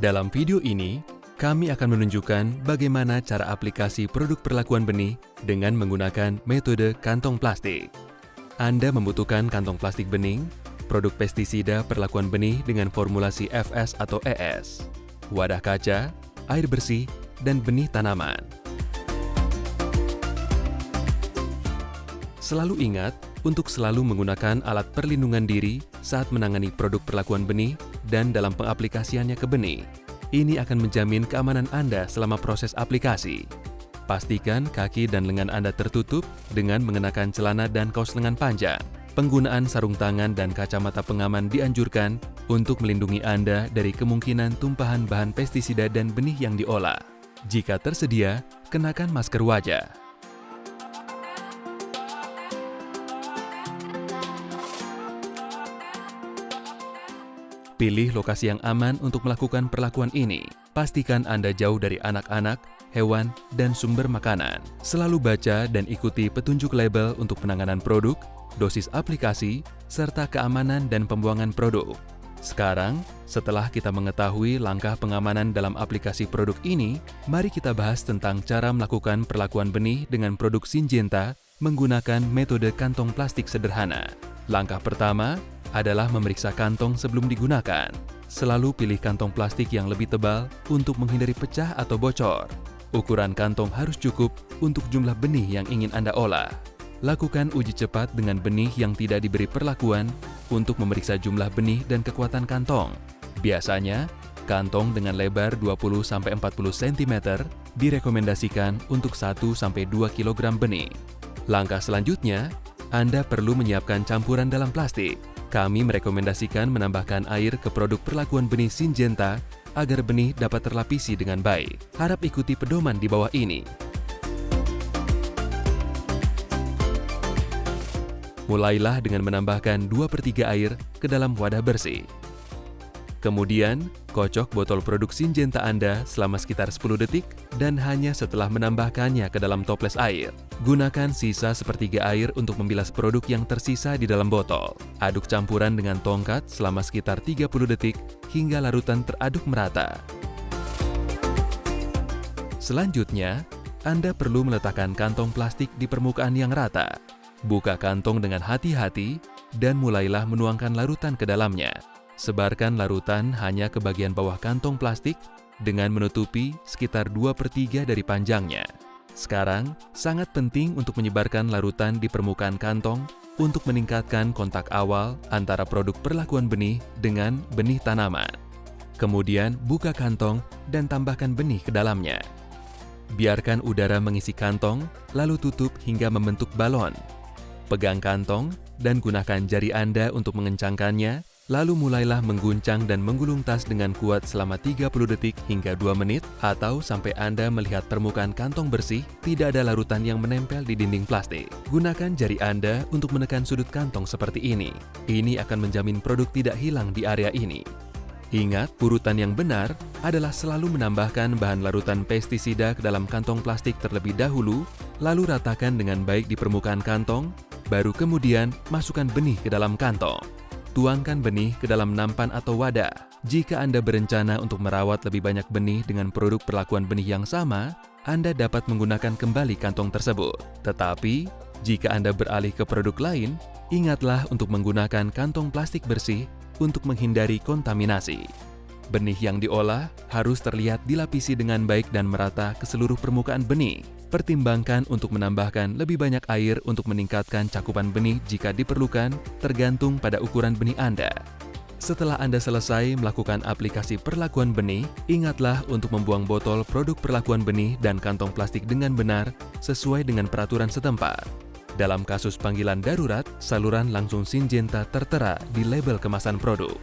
Dalam video ini, kami akan menunjukkan bagaimana cara aplikasi produk perlakuan benih dengan menggunakan metode kantong plastik. Anda membutuhkan kantong plastik bening, produk pestisida perlakuan benih dengan formulasi FS atau ES, wadah kaca, air bersih, dan benih tanaman. Selalu ingat untuk selalu menggunakan alat perlindungan diri saat menangani produk perlakuan benih dan dalam pengaplikasiannya ke benih. Ini akan menjamin keamanan Anda selama proses aplikasi. Pastikan kaki dan lengan Anda tertutup dengan mengenakan celana dan kaos lengan panjang. Penggunaan sarung tangan dan kacamata pengaman dianjurkan untuk melindungi Anda dari kemungkinan tumpahan bahan pestisida dan benih yang diolah. Jika tersedia, kenakan masker wajah. Pilih lokasi yang aman untuk melakukan perlakuan ini. Pastikan Anda jauh dari anak-anak, hewan, dan sumber makanan. Selalu baca dan ikuti petunjuk label untuk penanganan produk, dosis aplikasi, serta keamanan dan pembuangan produk. Sekarang, setelah kita mengetahui langkah pengamanan dalam aplikasi produk ini, mari kita bahas tentang cara melakukan perlakuan benih dengan produk Syngenta menggunakan metode kantong plastik sederhana. Langkah pertama adalah memeriksa kantong sebelum digunakan. Selalu pilih kantong plastik yang lebih tebal untuk menghindari pecah atau bocor. Ukuran kantong harus cukup untuk jumlah benih yang ingin Anda olah. Lakukan uji cepat dengan benih yang tidak diberi perlakuan untuk memeriksa jumlah benih dan kekuatan kantong. Biasanya, kantong dengan lebar 20-40 cm direkomendasikan untuk 1-2 kg benih. Langkah selanjutnya, Anda perlu menyiapkan campuran dalam plastik. Kami merekomendasikan menambahkan air ke produk perlakuan benih Syngenta agar benih dapat terlapisi dengan baik. Harap ikuti pedoman di bawah ini. Mulailah dengan menambahkan 2/3 air ke dalam wadah bersih. Kemudian, kocok botol produk Syngenta Anda selama sekitar 10 detik dan hanya setelah menambahkannya ke dalam toples air. Gunakan sisa sepertiga air untuk membilas produk yang tersisa di dalam botol. Aduk campuran dengan tongkat selama sekitar 30 detik hingga larutan teraduk merata. Selanjutnya, Anda perlu meletakkan kantong plastik di permukaan yang rata. Buka kantong dengan hati-hati dan mulailah menuangkan larutan ke dalamnya. Sebarkan larutan hanya ke bagian bawah kantong plastik dengan menutupi sekitar 2/3 dari panjangnya. Sekarang, sangat penting untuk menyebarkan larutan di permukaan kantong untuk meningkatkan kontak awal antara produk perlakuan benih dengan benih tanaman. Kemudian, buka kantong dan tambahkan benih ke dalamnya. Biarkan udara mengisi kantong, lalu tutup hingga membentuk balon. Pegang kantong dan gunakan jari Anda untuk mengencangkannya, lalu mulailah mengguncang dan menggulung tas dengan kuat selama 30 detik hingga 2 menit, atau sampai Anda melihat permukaan kantong bersih, tidak ada larutan yang menempel di dinding plastik. Gunakan jari Anda untuk menekan sudut kantong seperti ini. Ini akan menjamin produk tidak hilang di area ini. Ingat, urutan yang benar adalah selalu menambahkan bahan larutan pestisida ke dalam kantong plastik terlebih dahulu, lalu ratakan dengan baik di permukaan kantong, baru kemudian masukkan benih ke dalam kantong. Tuangkan benih ke dalam nampan atau wadah. Jika Anda berencana untuk merawat lebih banyak benih dengan produk perlakuan benih yang sama, Anda dapat menggunakan kembali kantong tersebut. Tetapi, jika Anda beralih ke produk lain, ingatlah untuk menggunakan kantong plastik bersih untuk menghindari kontaminasi. Benih yang diolah harus terlihat dilapisi dengan baik dan merata ke seluruh permukaan benih. Pertimbangkan untuk menambahkan lebih banyak air untuk meningkatkan cakupan benih jika diperlukan, tergantung pada ukuran benih Anda. Setelah Anda selesai melakukan aplikasi perlakuan benih, ingatlah untuk membuang botol produk perlakuan benih dan kantong plastik dengan benar sesuai dengan peraturan setempat. Dalam kasus panggilan darurat, saluran langsung Syngenta tertera di label kemasan produk.